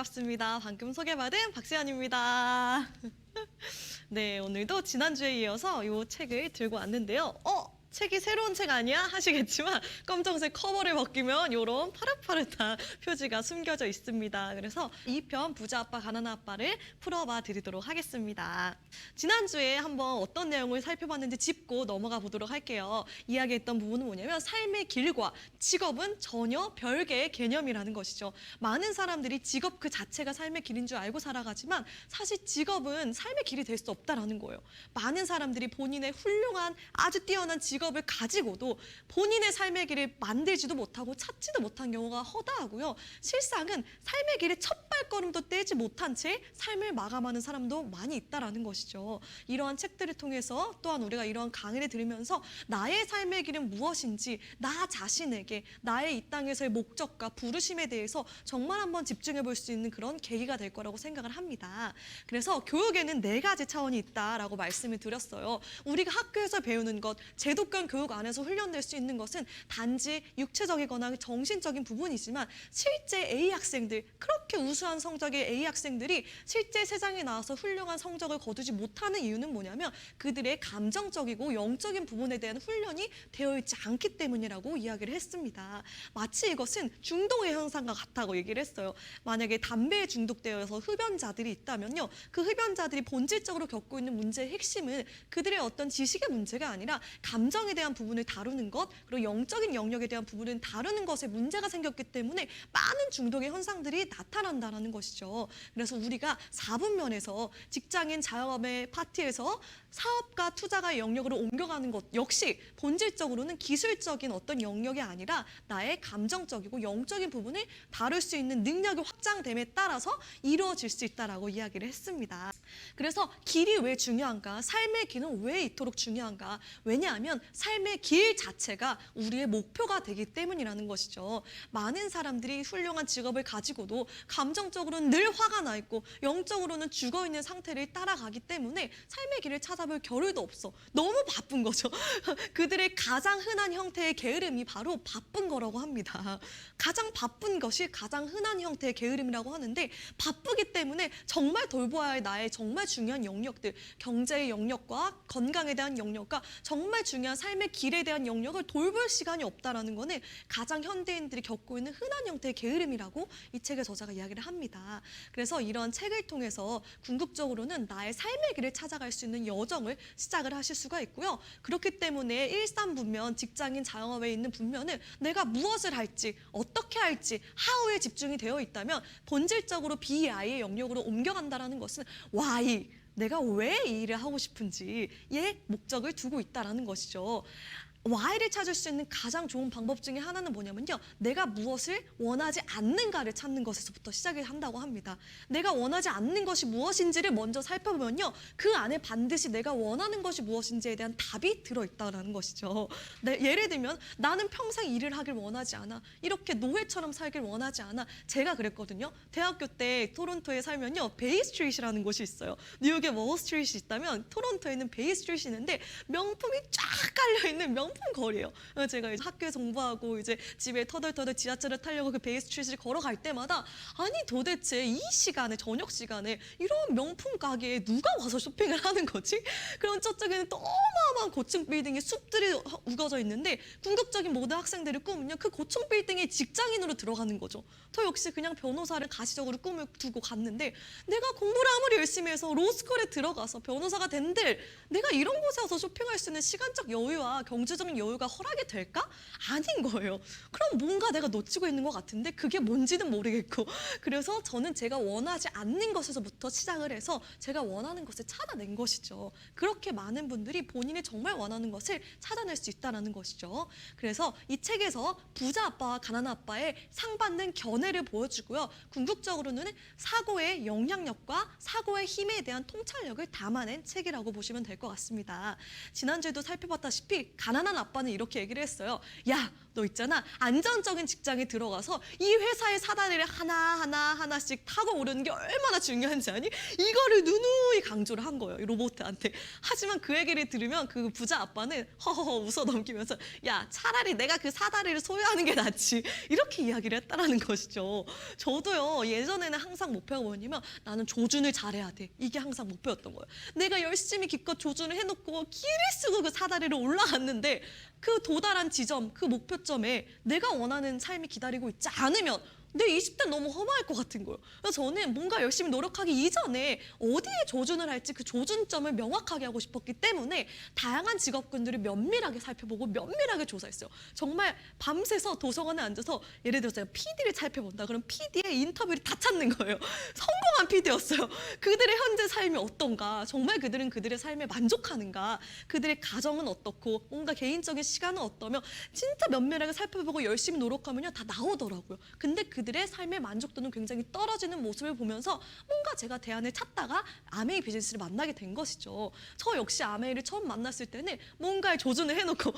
반갑습니다. 방금 소개받은 박세연입니다. 네, 오늘도 지난주에 이어서 이 책을 들고 왔는데요. 책이 새로운 책 아니야? 하시겠지만 검정색 커버를 벗기면 이런 파릇파릇한 표지가 숨겨져 있습니다. 그래서 2편 부자 아빠 가난한 아빠를 풀어봐 드리도록 하겠습니다. 지난주에 한번 어떤 내용을 살펴봤는지 짚고 넘어가 보도록 할게요. 이야기했던 부분은 뭐냐면 삶의 길과 직업은 전혀 별개의 개념이라는 것이죠. 많은 사람들이 직업 그 자체가 삶의 길인 줄 알고 살아가지만 사실 직업은 삶의 길이 될 수 없다라는 거예요. 많은 사람들이 본인의 훌륭한 아주 뛰어난 직업을 가지고도 본인의 삶의 길을 만들지도 못하고 찾지도 못한 경우가 허다하고요. 실상은 삶의 길에 첫 발걸음도 떼지 못한 채 삶을 마감하는 사람도 많이 있다라는 것이죠. 이러한 책들을 통해서 또한 우리가 이러한 강의를 들으면서 나의 삶의 길은 무엇인지 나 자신에게 나의 이 땅에서의 목적과 부르심에 대해서 정말 한번 집중해 볼 수 있는 그런 계기가 될 거라고 생각을 합니다. 그래서 교육에는 4가지 차원이 있다라고 말씀을 드렸어요. 우리가 학교에서 배우는 것, 제도권 교육 안에서 훈련될 수 있는 것은 단지 육체적이거나 정신적인 부분이지만 실제 A 학생들, 그렇게 우수한 성적의 A 학생들이 실제 세상에 나와서 훌륭한 성적을 거두지 못하는 이유는 뭐냐면 그들의 감정적이고 영적인 부분에 대한 훈련이 되어 있지 않기 때문이라고 이야기를 했습니다. 마치 이것은 중독의 현상과 같다고 얘기를 했어요. 만약에 담배에 중독되어서 흡연자들이 있다면요. 그 흡연자들이 본질적으로 겪고 있는 문제의 핵심은 그들의 어떤 지식의 문제가 아니라 감정에 대한 부분을 다루는 것, 그리고 영적인 영역에 대한 부분을 다루는 것에 문제가 생겼기 때문에 많은 중독의 현상들이 나타난다는 것이죠. 그래서 우리가 4분면에서 직장인 자영업의 파트에서 사업과 투자가 영역으로 옮겨가는 것 역시 본질적으로는 기술적인 어떤 영역이 아니라 나의 감정적이고 영적인 부분을 다룰 수 있는 능력이 확장됨에 따라서 이루어질 수 있다라고 이야기를 했습니다. 그래서 길이 왜 중요한가? 삶의 길은 왜 이토록 중요한가? 왜냐하면 삶의 길 자체가 우리의 목표가 되기 때문이라는 것이죠. 많은 사람들이 훌륭한 직업을 가지고도 감정적으로는 늘 화가 나 있고 영적으로는 죽어 있는 상태를 따라가기 때문에 삶의 길을 찾아볼 겨를도 없어. 너무 바쁜 거죠. 그들의 가장 흔한 형태의 게으름이 바로 바쁜 거라고 합니다. 가장 바쁜 것이 가장 흔한 형태의 게으름이라고 하는데 바쁘기 때문에 정말 돌보아야 할 나의 정말 중요한 영역들, 경제의 영역과 건강에 대한 영역과 정말 중요한 삶의 길에 대한 영역을 돌볼 시간이 없다라는 거는 가장 현대인들이 겪고 있는 흔한 형태의 게으름이라고 이 책의 저자가 이야기를 합니다. 그래서 이런 책을 통해서 궁극적으로는 나의 삶의 길을 찾아갈 수 있는 여정을 시작을 하실 수가 있고요. 그렇기 때문에 일삼분면, 직장인 자영업에 있는 분면은 내가 무엇을 할지, 어떻게 할지, how에 집중이 되어 있다면 본질적으로 BI의 영역으로 옮겨간다는 것은 why, 내가 왜 이 일을 하고 싶은지의 목적을 두고 있다는 것이죠. why를 찾을 수 있는 가장 좋은 방법 중에 하나는 뭐냐면요. 내가 무엇을 원하지 않는가를 찾는 것에서부터 시작을 한다고 합니다. 내가 원하지 않는 것이 무엇인지를 먼저 살펴보면요. 그 안에 반드시 내가 원하는 것이 무엇인지에 대한 답이 들어있다는 것이죠. 예를 들면 나는 평생 일을 하길 원하지 않아. 이렇게 노예처럼 살길 원하지 않아. 제가 그랬거든요. 대학교 때 토론토에 살면요. 베이 스트리트라는 곳이 있어요. 뉴욕에 월 스트리트이 있다면 토론토에는 베이 스트리트이 있는데 명품이 쫙 깔려있는 명품 거리예요. 제가 이제 학교에서 공부하고 이제 집에 터덜터덜 지하철을 타려고 그 베이 스트리트를 걸어갈 때마다 아니 도대체 이 시간에 저녁 시간에 이런 명품 가게에 누가 와서 쇼핑을 하는 거지? 그럼 저쪽에는 또 어마어마한 고층 빌딩에 숲들이 우거져 있는데 궁극적인 모든 학생들의 꿈은요. 그 고층 빌딩에 직장인으로 들어가는 거죠. 저 역시 그냥 변호사를 가시적으로 꿈을 두고 갔는데 내가 공부를 아무리 열심히 해서 로스쿨에 들어가서 변호사가 된들 내가 이런 곳에 와서 쇼핑할 수 있는 시간적 여유와 경제적 여유가 허락이 될까? 아닌 거예요. 그럼 뭔가 내가 놓치고 있는 것 같은데 그게 뭔지는 모르겠고 그래서 저는 제가 원하지 않는 것에서부터 시작을 해서 제가 원하는 것을 찾아낸 것이죠. 그렇게 많은 분들이 본인이 정말 원하는 것을 찾아낼 수 있다는 것이죠. 그래서 이 책에서 부자 아빠와 가난한 아빠의 상받는 견해를 보여주고요. 궁극적으로는 사고의 영향력과 사고의 힘에 대한 통찰력을 담아낸 책이라고 보시면 될 것 같습니다. 지난주에도 살펴봤다시피 가난한 아빠는 이렇게 얘기를 했어요. 야, 너 있잖아, 안정적인 직장에 들어가서 이 회사의 사다리를 하나씩 타고 오르는 게 얼마나 중요한지 아니? 이거를 누누이 강조를 한 거예요, 이 로봇한테. 하지만 그 얘기를 들으면 그 부자 아빠는 허허허 웃어 넘기면서 야, 차라리 내가 그 사다리를 소유하는 게 낫지, 이렇게 이야기를 했다라는 것이죠. 저도요, 예전에는 항상 목표가 뭐냐면 나는 조준을 잘해야 돼, 이게 항상 목표였던 거예요. 내가 열심히 기껏 조준을 해놓고 길을 쓰고 그 사다리를 올라갔는데 그 도달한 지점, 그 목표점에 내가 원하는 삶이 기다리고 있지 않으면 내 20대 너무 허무할 것 같은 거예요. 그래서 저는 뭔가 열심히 노력하기 이전에 어디에 조준을 할지 그 조준점을 명확하게 하고 싶었기 때문에 다양한 직업군들을 면밀하게 살펴보고 면밀하게 조사했어요. 정말 밤새서 도서관에 앉아서 예를 들어서 제가 PD를 살펴본다. 그럼 PD의 인터뷰를 다 찾는 거예요. 성공한 PD였어요. 그들의 현재 삶이 어떤가, 정말 그들은 그들의 삶에 만족하는가, 그들의 가정은 어떻고 뭔가 개인적인 시간은 어떠며 진짜 면밀하게 살펴보고 열심히 노력하면요 다 나오더라고요. 근데 그들의 삶의 만족도는 굉장히 떨어지는 모습을 보면서 뭔가 제가 대안을 찾다가 아메이 비즈니스를 만나게 된 것이죠. 저 역시 아메이를 처음 만났을 때는 뭔가를 조준을 해놓고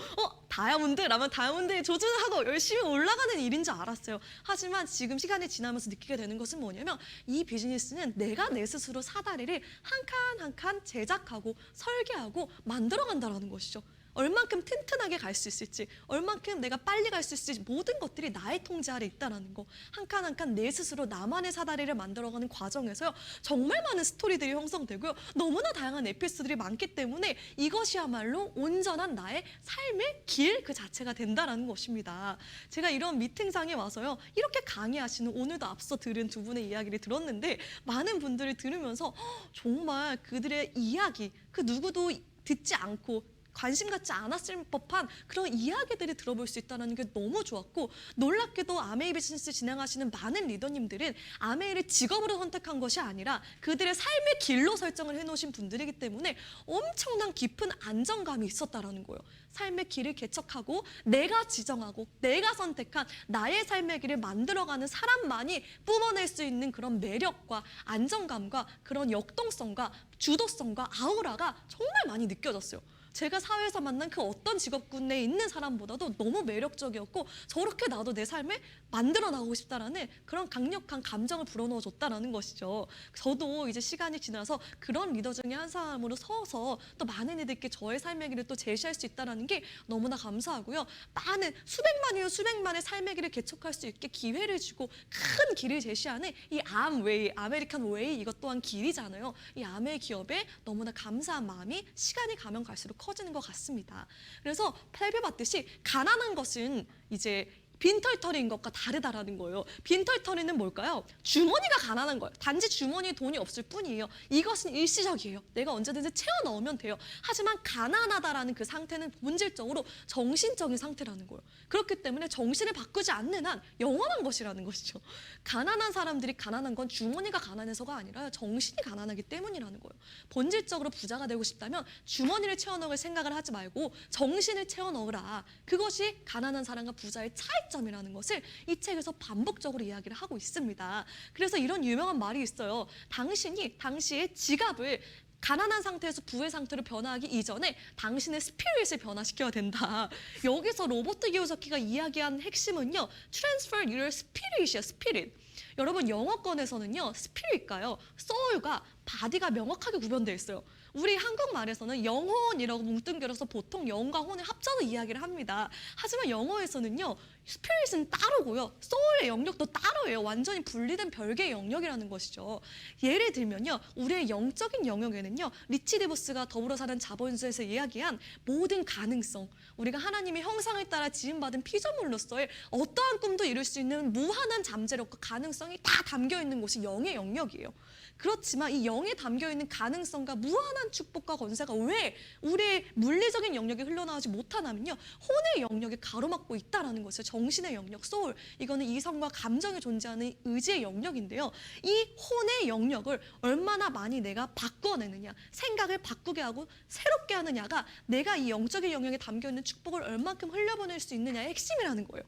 다이아몬드라면 다이아몬드에 조준을 하고 열심히 올라가는 일인 줄 알았어요. 하지만 지금 시간이 지나면서 느끼게 되는 것은 뭐냐면 이 비즈니스는 내가 내 스스로 사다리를 한 칸 한 칸 제작하고 설계하고 만들어간다는 것이죠. 얼만큼 튼튼하게 갈 수 있을지, 얼만큼 내가 빨리 갈 수 있을지 모든 것들이 나의 통제 아래 있다는 거. 한 칸 한 칸 내 스스로 나만의 사다리를 만들어가는 과정에서요. 정말 많은 스토리들이 형성되고요. 너무나 다양한 에피소드들이 많기 때문에 이것이야말로 온전한 나의 삶의 길 그 자체가 된다는 것입니다. 제가 이런 미팅장에 와서요. 이렇게 강의하시는 오늘도 앞서 들은 두 분의 이야기를 들었는데 많은 분들을 들으면서 정말 그들의 이야기, 그 누구도 듣지 않고 관심 갖지 않았을 법한 그런 이야기들을 들어볼 수 있다는 게 너무 좋았고, 놀랍게도 아메이 비즈니스 진행하시는 많은 리더님들은 아메이를 직업으로 선택한 것이 아니라 그들의 삶의 길로 설정을 해놓으신 분들이기 때문에 엄청난 깊은 안정감이 있었다는 거예요. 삶의 길을 개척하고 내가 지정하고 내가 선택한 나의 삶의 길을 만들어가는 사람만이 뿜어낼 수 있는 그런 매력과 안정감과 그런 역동성과 주도성과 아우라가 정말 많이 느껴졌어요. 제가 사회에서 만난 그 어떤 직업군에 있는 사람보다도 너무 매력적이었고 저렇게 나도 내 삶에 만들어 나가고 싶다라는 그런 강력한 감정을 불어넣어 줬다라는 것이죠. 저도 이제 시간이 지나서 그런 리더 중에 한 사람으로 서서 또 많은 이들께 저의 삶의 길을 또 제시할 수 있다는 게 너무나 감사하고요. 많은 수백만이요 수백만의 삶의 길을 개척할 수 있게 기회를 주고 큰 길을 제시하는 이 암웨이, 아메리칸 웨이, 이것 또한 길이잖아요. 이 암웨이 기업에 너무나 감사한 마음이 시간이 가면 갈수록 커지는 것 같습니다. 그래서 살펴봤듯이 가난한 것은 이제 빈털터리인 것과 다르다라는 거예요. 빈털터리는 뭘까요? 주머니가 가난한 거예요. 단지 주머니에 돈이 없을 뿐이에요. 이것은 일시적이에요. 내가 언제든지 채워 넣으면 돼요. 하지만 가난하다라는 그 상태는 본질적으로 정신적인 상태라는 거예요. 그렇기 때문에 정신을 바꾸지 않는 한 영원한 것이라는 것이죠. 가난한 사람들이 가난한 건 주머니가 가난해서가 아니라 정신이 가난하기 때문이라는 거예요. 본질적으로 부자가 되고 싶다면 주머니를 채워 넣을 생각을 하지 말고 정신을 채워 넣으라. 그것이 가난한 사람과 부자의 차이점이라는 것을 이 책에서 반복적으로 이야기를 하고 있습니다. 그래서 이런 유명한 말이 있어요. 당신이 당시의 지갑을 가난한 상태에서 부의 상태로 변화하기 이전에 당신의 스피릿을 변화시켜야 된다. 여기서 로버트 기요사키가 이야기한 핵심은요. Transfer your spirit이에요. 스피릿. 여러분 영어권에서는요. 스피릿과요. soul과 바디가 명확하게 구분되어 있어요. 우리 한국말에서는 영혼이라고 뭉뚱그려서 보통 영과 혼을 합쳐서 이야기를 합니다. 하지만 영어에서는요. 스피릿은 따로고요. 소울의 영역도 따로예요. 완전히 분리된 별개의 영역이라는 것이죠. 예를 들면요. 우리의 영적인 영역에는요. 리치 디보스가 더불어 사는 자본주의에서 이야기한 모든 가능성, 우리가 하나님의 형상을 따라 지음받은 피조물로서의 어떠한 꿈도 이룰 수 있는 무한한 잠재력과 가능성이 다 담겨있는 곳이 영의 영역이에요. 그렇지만 이 영에 담겨있는 가능성과 무한한 축복과 권세가 왜 우리의 물리적인 영역에 흘러나오지 못하냐면요. 혼의 영역에 가로막고 있다는 것이죠. 정신의 영역, 소울. 이거는 이성과 감정이 존재하는 의지의 영역인데요. 이 혼의 영역을 얼마나 많이 내가 바꿔내느냐, 생각을 바꾸게 하고 새롭게 하느냐가 내가 이 영적인 영역에 담겨있는 축복을 얼만큼 흘려보낼 수 있느냐의 핵심이라는 거예요.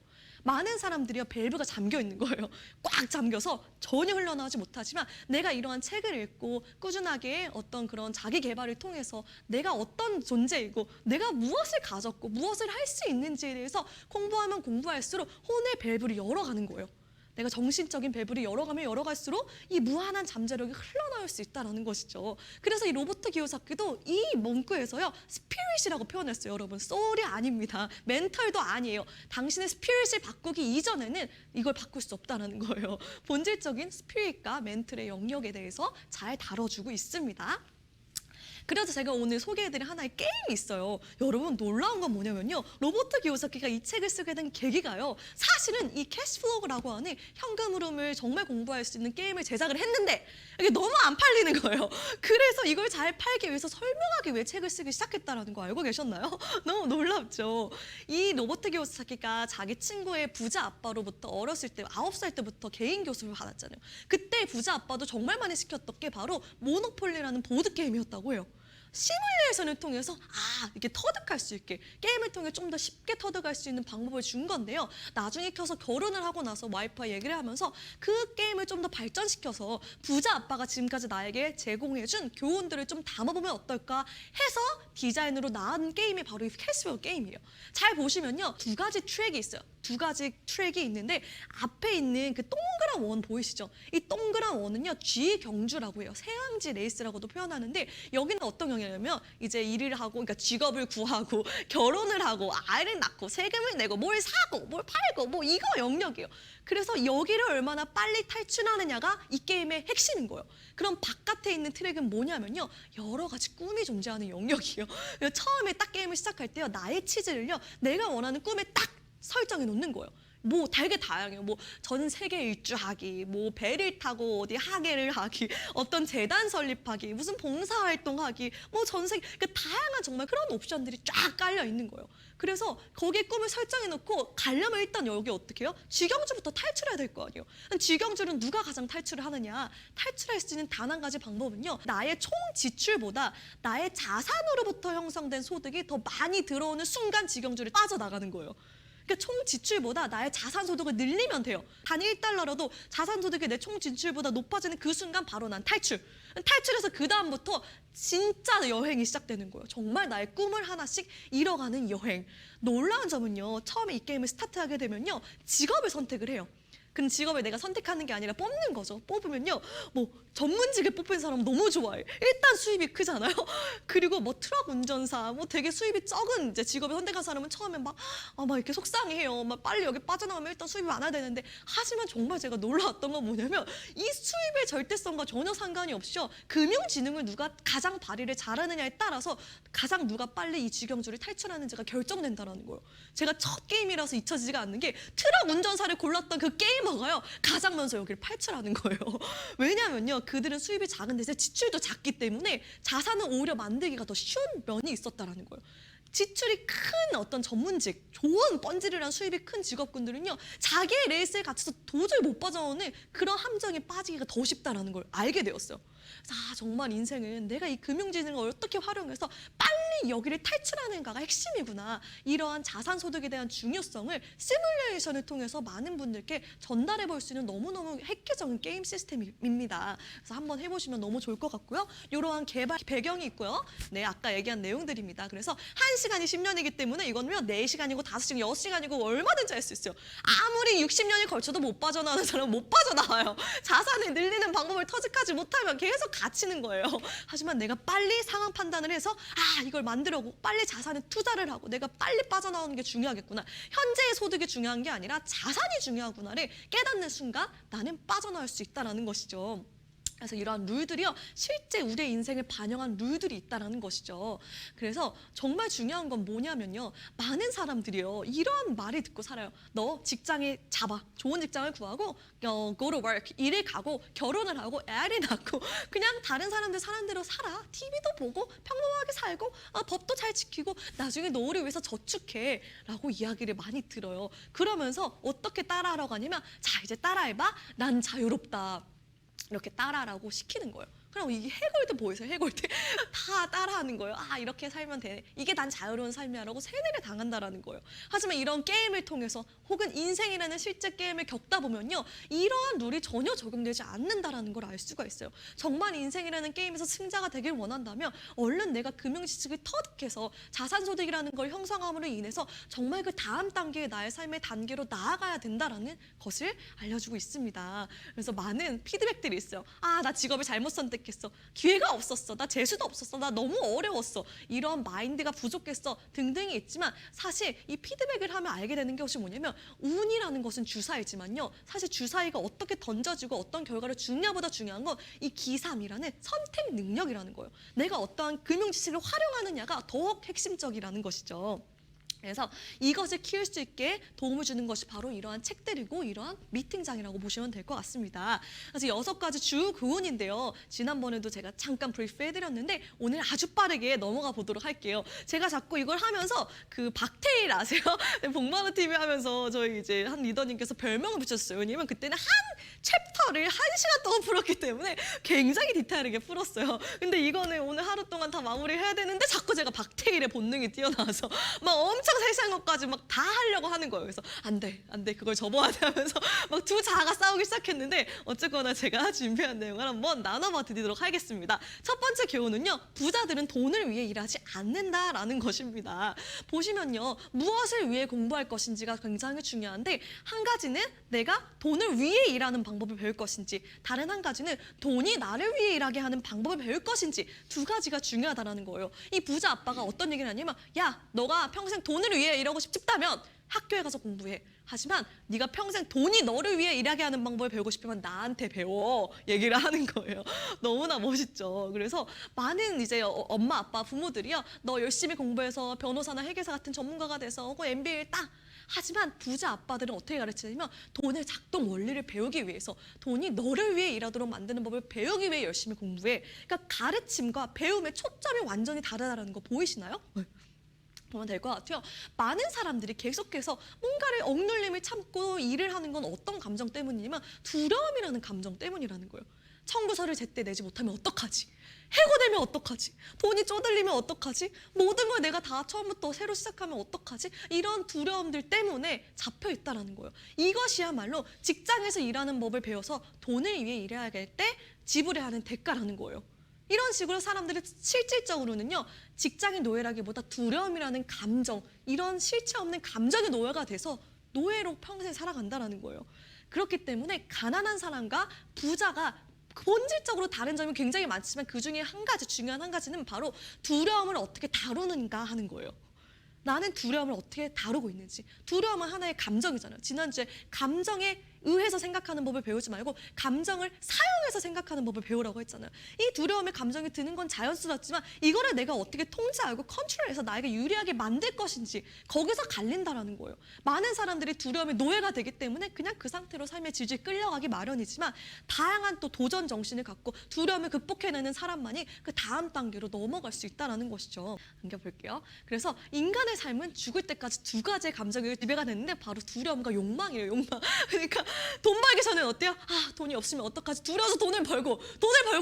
많은 사람들이요 밸브가 잠겨 있는 거예요. 꽉 잠겨서 전혀 흘러나오지 못하지만 내가 이러한 책을 읽고 꾸준하게 어떤 그런 자기 개발을 통해서 내가 어떤 존재이고 내가 무엇을 가졌고 무엇을 할 수 있는지에 대해서 공부하면 공부할수록 혼의 밸브를 열어가는 거예요. 내가 정신적인 밸브를 열어가면 열어갈수록 이 무한한 잠재력이 흘러나올 수 있다는 것이죠. 그래서 이 로버트 기요사키도 이 문구에서요 스피릿이라고 표현했어요. 여러분 소울이 아닙니다. 멘털도 아니에요. 당신의 스피릿을 바꾸기 이전에는 이걸 바꿀 수 없다는 거예요. 본질적인 스피릿과 멘털의 영역에 대해서 잘 다뤄주고 있습니다. 그래서 제가 오늘 소개해드릴 하나의 게임이 있어요. 여러분 놀라운 건 뭐냐면요. 로버트 기요사키가 이 책을 쓰게 된 계기가요. 사실은 이 캐시플로우라고 하는 현금 흐름을 정말 공부할 수 있는 게임을 제작을 했는데 이게 너무 안 팔리는 거예요. 그래서 이걸 잘 팔기 위해서 설명하기 위해 책을 쓰기 시작했다는 거 알고 계셨나요? 너무 놀랍죠. 이 로버트 기요사키가 자기 친구의 부자 아빠로부터 어렸을 때 9살 때부터 개인 교습을 받았잖아요. 그때 부자 아빠도 정말 많이 시켰던 게 바로 모노폴리라는 보드게임이었다고 해요. 시뮬레이션을 통해서 이렇게 터득할 수 있게 게임을 통해 좀 더 쉽게 터득할 수 있는 방법을 준 건데요. 나중에 켜서 결혼을 하고 나서 와이프와 얘기를 하면서 그 게임을 좀 더 발전시켜서 부자 아빠가 지금까지 나에게 제공해준 교훈들을 좀 담아보면 어떨까 해서 디자인으로 나온 게임이 바로 이 캐시플로우 게임이에요. 잘 보시면요. 두 가지 트랙이 있어요. 두 가지 트랙이 있는데 앞에 있는 그 동그란 원 보이시죠? 이 동그란 원은요. G경주라고 해요. 세왕지 레이스라고도 표현하는데 여기는 어떤 경우냐면 이제 일을 하고 그러니까 직업을 구하고 결혼을 하고 아이를 낳고 세금을 내고 뭘 사고 뭘 팔고 뭐 이거 영역이에요. 그래서 여기를 얼마나 빨리 탈출하느냐가 이 게임의 핵심인 거예요. 그럼 바깥에 있는 트랙은 뭐냐면요. 여러 가지 꿈이 존재하는 영역이에요. 처음에 딱 게임을 시작할 때요. 나의 치즈를요. 내가 원하는 꿈에 딱 설정해 놓는 거예요. 뭐 되게 다양해요. 뭐 전 세계 일주하기, 뭐 배를 타고 어디 하계를 하기, 어떤 재단 설립하기, 무슨 봉사활동하기, 뭐 전 세계 그 다양한 정말 그런 옵션들이 쫙 깔려 있는 거예요. 그래서 거기에 꿈을 설정해 놓고 가려면 일단 여기 어떻게 해요? 쥐경주부터 탈출해야 될 거 아니에요. 쥐경주는 누가 가장 탈출을 하느냐? 탈출할 수 있는 단 한 가지 방법은요. 나의 총 지출보다 나의 자산으로부터 형성된 소득이 더 많이 들어오는 순간 쥐경주를 빠져나가는 거예요. 그러니까 총 지출보다 나의 자산 소득을 늘리면 돼요. 단 1달러라도 자산 소득이 내 총 지출보다 높아지는 그 순간 바로 난 탈출. 탈출해서 그 다음부터 진짜 여행이 시작되는 거예요. 정말 나의 꿈을 하나씩 이뤄가는 여행. 놀라운 점은요. 처음에 이 게임을 스타트하게 되면요. 직업을 선택을 해요. 그럼 직업을 내가 선택하는 게 아니라 뽑는 거죠. 뽑으면요. 뭐 전문직에 뽑힌 사람 너무 좋아해. 일단 수입이 크잖아요. 그리고 뭐 트럭 운전사, 뭐 되게 수입이 적은 이제 직업을 선택한 사람은 처음에 막 이렇게 속상해해요. 막 빨리 여기 빠져나오면 일단 수입이 많아야 되는데 하지만 정말 제가 놀라웠던 건 뭐냐면 이 수입의 절대성과 전혀 상관이 없이요. 금융지능을 누가 가장 발휘를 잘하느냐에 따라서 가장 누가 빨리 이 쥐경주를 탈출하는지가 결정된다는 거예요. 제가 첫 게임이라서 잊혀지지가 않는 게 트럭 운전사를 골랐던 그 게이머가요. 가장 먼저 여기를 탈출하는 거예요. 왜냐면요. 그들은 수입이 작은데 지출도 작기 때문에 자산을 오히려 만들기가 더 쉬운 면이 있었다는 거예요. 지출이 큰 어떤 전문직, 좋은 번지르란 수입이 큰 직업군들은요. 자기의 레이스에 갇혀서 도저히 못 빠져나오는 그런 함정에 빠지기가 더 쉽다는 걸 알게 되었어요. 정말 인생은 내가 이 금융지능을 어떻게 활용해서 빨리 여기를 탈출하는가가 핵심이구나. 이러한 자산소득에 대한 중요성을 시뮬레이션을 통해서 많은 분들께 전달해 볼 수 있는 너무너무 획기적인 게임 시스템입니다. 그래서 한번 해보시면 너무 좋을 것 같고요. 이러한 개발 배경이 있고요. 네, 아까 얘기한 내용들입니다. 그래서 1시간이 10년이기 때문에 이거는요. 4시간이고 5시간, 6시간이고 얼마든지 할 수 있어요. 아무리 60년이 걸쳐도 못 빠져나오는 사람은 못 빠져나와요. 자산을 늘리는 방법을 터득하지 못하면 계속 갇히는 거예요. 하지만 내가 빨리 상황 판단을 해서 이걸 만들려고 빨리 자산에 투자를 하고 내가 빨리 빠져나오는 게 중요하겠구나. 현재의 소득이 중요한 게 아니라 자산이 중요하구나를 깨닫는 순간 나는 빠져나올 수 있다는 것이죠. 그래서 이러한 룰들이요. 실제 우리의 인생을 반영한 룰들이 있다는 것이죠. 그래서 정말 중요한 건 뭐냐면요. 많은 사람들이요. 이러한 말을 듣고 살아요. 너 직장에 잡아. 좋은 직장을 구하고 go to work. 일을 가고 결혼을 하고 애를 낳고 그냥 다른 사람들 사는 대로 살아. TV도 보고 평범하게 살고 법도 잘 지키고 나중에 너를 위해서 저축해. 라고 이야기를 많이 들어요. 그러면서 어떻게 따라하라고 하냐면 자 이제 따라해봐. 난 자유롭다. 이렇게 따라라고 시키는 거예요. 그럼 이게 해골드 보이세요? 해골드 다 따라하는 거예요. 아, 이렇게 살면 되네. 이게 난 자유로운 삶이야라고 세뇌를 당한다라는 거예요. 하지만 이런 게임을 통해서 혹은 인생이라는 실제 게임을 겪다 보면요, 이러한 룰이 전혀 적용되지 않는다라는 걸 알 수가 있어요. 정말 인생이라는 게임에서 승자가 되길 원한다면 얼른 내가 금융지식을 터득해서 자산소득이라는 걸 형성함으로 인해서 정말 그 다음 단계의 나의 삶의 단계로 나아가야 된다라는 것을 알려주고 있습니다. 그래서 많은 피드백들이 있어요. 아, 나 직업을 잘못 선택했어. 기회가 없었어. 나 재수도 없었어. 나 너무 어려웠어. 이런 마인드가 부족했어. 등등이 있지만 사실 이 피드백을 하면 알게 되는 것이 뭐냐면 운이라는 것은 주사이지만요. 사실 주사위가 어떻게 던져지고 어떤 결과를 주냐보다 중요한 건 이 기삼이라는 선택 능력이라는 거예요. 내가 어떠한 금융 지식을 활용하느냐가 더욱 핵심적이라는 것이죠. 그래서 이것을 키울 수 있게 도움을 주는 것이 바로 이러한 책들이고 이러한 미팅장이라고 보시면 될 것 같습니다. 그래서 6가지 주 교훈인데요. 지난번에도 제가 잠깐 브리프해드렸는데 오늘 아주 빠르게 넘어가 보도록 할게요. 제가 자꾸 이걸 하면서 그 박테일 아세요? 복만호 TV 하면서 저희 이제 한 리더님께서 별명을 붙였어요. 왜냐면 그때는 한 챕터를 1시간 동안 풀었기 때문에 굉장히 디테일하게 풀었어요. 근데 이거는 오늘 하루 동안 다 마무리해야 되는데 자꾸 제가 박테일의 본능이 뛰어나와서 막 엄청 세세한 것까지 막 다 하려고 하는 거예요. 그래서 안 돼, 그걸 접어야 돼 하면서 막 두 자아가 싸우기 시작했는데 어쨌거나 제가 준비한 내용을 한번 나눠봐 드리도록 하겠습니다. 첫 번째 교훈은요, 부자들은 돈을 위해 일하지 않는다라는 것입니다. 보시면요, 무엇을 위해 공부할 것인지가 굉장히 중요한데 한 가지는 내가 돈을 위해 일하는 방법을 배울 것인지, 다른 한 가지는 돈이 나를 위해 일하게 하는 방법을 배울 것인지, 두 가지가 중요하다는 거예요. 이 부자 아빠가 어떤 얘기를 하냐면, 야, 너가 평생 돈을 위해 일하고 싶다면 학교에 가서 공부해. 하지만 네가 평생 돈이 너를 위해 일하게 하는 방법을 배우고 싶으면 나한테 배워. 얘기를 하는 거예요. 너무나 멋있죠. 그래서 많은 이제 엄마, 아빠, 부모들이요, 너 열심히 공부해서 변호사나 회계사 같은 전문가가 돼서 혹은 MBA를 따. 하지만 부자 아빠들은 어떻게 가르치냐면 돈의 작동 원리를 배우기 위해서, 돈이 너를 위해 일하도록 만드는 법을 배우기 위해 열심히 공부해. 그러니까 가르침과 배움의 초점이 완전히 다르다는 거 보이시나요? 보면 될 것 같아요. 많은 사람들이 계속해서 뭔가를 억눌림을 참고 일을 하는 건 어떤 감정 때문이냐면 두려움이라는 감정 때문이라는 거예요. 청구서를 제때 내지 못하면 어떡하지? 해고되면 어떡하지? 돈이 쪼들리면 어떡하지? 모든 걸 내가 다 처음부터 새로 시작하면 어떡하지? 이런 두려움들 때문에 잡혀 있다는 거예요. 이것이야말로 직장에서 일하는 법을 배워서 돈을 위해 일해야 할 때 지불해야 하는 대가라는 거예요. 이런 식으로 사람들이 실질적으로는요, 직장의 노예라기보다 두려움이라는 감정, 이런 실체 없는 감정의 노예가 돼서 노예로 평생 살아간다는 거예요. 그렇기 때문에 가난한 사람과 부자가 본질적으로 다른 점이 굉장히 많지만 그 중에 한 가지, 중요한 한 가지는 바로 두려움을 어떻게 다루는가 하는 거예요. 나는 두려움을 어떻게 다루고 있는지. 두려움은 하나의 감정이잖아요. 지난주에 감정에 의해서 생각하는 법을 배우지 말고 감정을 사용해서 생각하는 법을 배우라고 했잖아요. 이 두려움의 감정이 드는 건 자연스럽지만 이거를 내가 어떻게 통제하고 컨트롤해서 나에게 유리하게 만들 것인지, 거기서 갈린다라는 거예요. 많은 사람들이 두려움의 노예가 되기 때문에 그냥 그 상태로 삶의 질질 끌려가기 마련이지만, 다양한 또 도전 정신을 갖고 두려움을 극복해내는 사람만이 그 다음 단계로 넘어갈 수 있다는 것이죠. 넘겨볼게요. 그래서 인간의 삶은 죽을 때까지 두 가지의 감정이 지배가 됐는데 바로 두려움과 욕망이에요. 욕망. 그러니까 돈 벌기 전에 어때요? 아, 돈이 없으면 어떡하지? 두려워서 돈을 벌고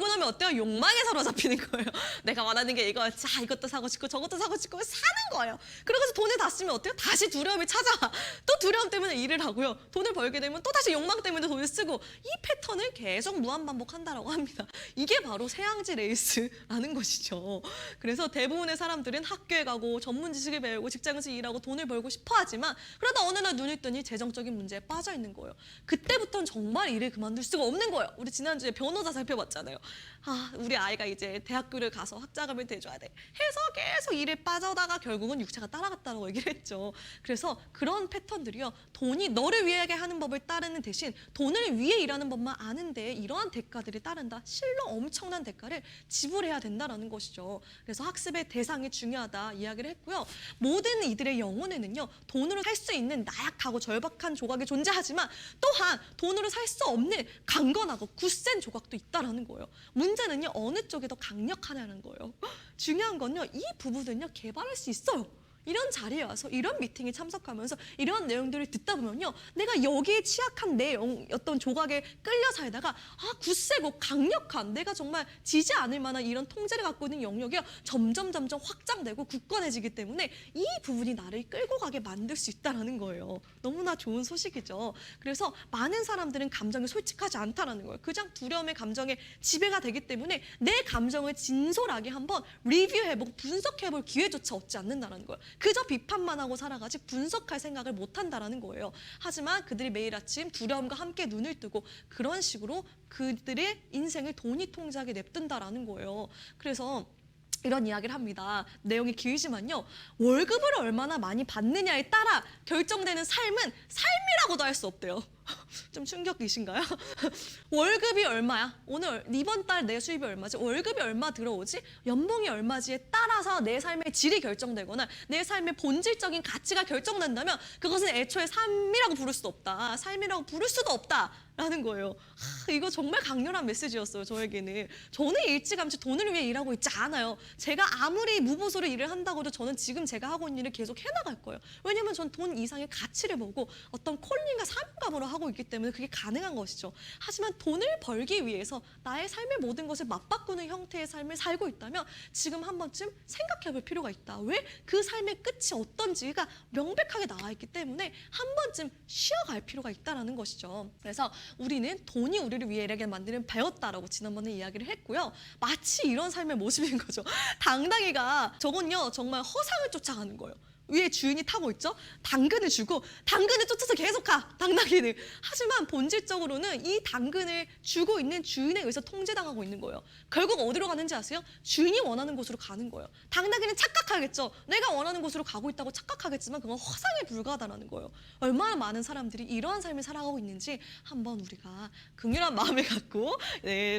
나면 어때요? 욕망에 사로잡히는 거예요. 내가 원하는 게 이거, 자, 이것도 사고 싶고 저것도 사고 싶고 사는 거예요. 그러고서 돈을 다 쓰면 어때요? 다시 두려움이 찾아와. 또 두려움 때문에 일을 하고요. 돈을 벌게 되면 또 다시 욕망 때문에 돈을 쓰고, 이 패턴을 계속 무한반복한다라고 합니다. 이게 바로 세앙지 레이스라는 것이죠. 그래서 대부분의 사람들은 학교에 가고 전문 지식을 배우고 직장에서 일하고 돈을 벌고 싶어 하지만 그러다 어느 날 눈을 뜨니 재정적인 문제에 빠져 있는 거예요. 그때부터는 정말 일을 그만둘 수가 없는 거예요. 우리 지난주에 변호사 살펴봤잖아요. 아, 우리 아이가 이제 대학교를 가서 학자금을 대줘야 돼 해서 계속 일에 빠져다가 결국은 육체가 따라갔다고 얘기를 했죠. 그래서 그런 패턴들이요, 돈이 너를 위해 하는 법을 따르는 대신 돈을 위해 일하는 법만 아는데 이러한 대가들이 따른다. 실로 엄청난 대가를 지불해야 된다는 것이죠. 그래서 학습의 대상이 중요하다 이야기를 했고요. 모든 이들의 영혼에는요, 돈으로 살 수 있는 나약하고 절박한 조각이 존재하지만 또한 돈으로 살 수 없는 강건하고 굳센 조각도 있다는 거예요. 문제는요, 어느 쪽이 더 강력하냐는 거예요. 중요한 건요, 이 부분은요 개발할 수 있어요. 이런 자리에 와서 이런 미팅에 참석하면서 이런 내용들을 듣다 보면요, 내가 여기에 취약한 내 어떤 조각에 끌려 살다가 굳세고 강력한, 내가 정말 지지 않을 만한 이런 통제를 갖고 있는 영역이 점점 확장되고 굳건해지기 때문에 이 부분이 나를 끌고 가게 만들 수 있다는 거예요. 너무나 좋은 소식이죠. 그래서 많은 사람들은 감정이 솔직하지 않다는 거예요. 그냥 두려움의 감정에 지배가 되기 때문에 내 감정을 진솔하게 한번 리뷰해보고 분석해볼 기회조차 얻지 않는다는 거예요. 그저 비판만 하고 살아가지 분석할 생각을 못한다는 거예요. 하지만 그들이 매일 아침 두려움과 함께 눈을 뜨고 그런 식으로 그들의 인생을 돈이 통제하게 냅둔다라는 거예요. 그래서 이런 이야기를 합니다. 내용이 길지만요, 월급을 얼마나 많이 받느냐에 따라 결정되는 삶은 삶이라고도 할 수 없대요. 좀 충격이신가요? 월급이 얼마야? 오늘 이번 달 내 수입이 얼마지? 월급이 얼마 들어오지? 연봉이 얼마지에 따라서 내 삶의 질이 결정되거나 내 삶의 본질적인 가치가 결정된다면 그것은 애초에 삶이라고 부를 수도 없다. 삶이라고 부를 수도 없다. 라는 거예요. 이거 정말 강렬한 메시지였어요, 저에게는. 저는 일찌감치 돈을 위해 일하고 있지 않아요. 제가 아무리 무보수로 일을 한다고 해도 저는 지금 제가 하고 있는 일을 계속 해나갈 거예요. 왜냐면 전 돈 이상의 가치를 보고 어떤 콜링과 사명감으로 하고 있기 때문에 그게 가능한 것이죠. 하지만 돈을 벌기 위해서 나의 삶의 모든 것을 맞바꾸는 형태의 삶을 살고 있다면 지금 한 번쯤 생각해 볼 필요가 있다. 왜? 그 삶의 끝이 어떤지가 명백하게 나와 있기 때문에 한 번쯤 쉬어갈 필요가 있다는 것이죠. 그래서 우리는 돈이 우리를 위해 일하게 만드는 배였다라고 지난번에 이야기를 했고요. 마치 이런 삶의 모습인 거죠. 당당이가 저건요, 정말 허상을 쫓아가는 거예요. 위에 주인이 타고 있죠? 당근을 주고 당근을 쫓아서 계속 가, 당나귀는. 하지만 본질적으로는 이 당근을 주고 있는 주인에 의해서 통제당하고 있는 거예요. 결국 어디로 가는지 아세요? 주인이 원하는 곳으로 가는 거예요. 당나귀는 착각하겠죠. 내가 원하는 곳으로 가고 있다고 착각하겠지만 그건 허상에 불과하다는 거예요. 얼마나 많은 사람들이 이러한 삶을 살아가고 있는지 한번 우리가 긍휼한 마음을 갖고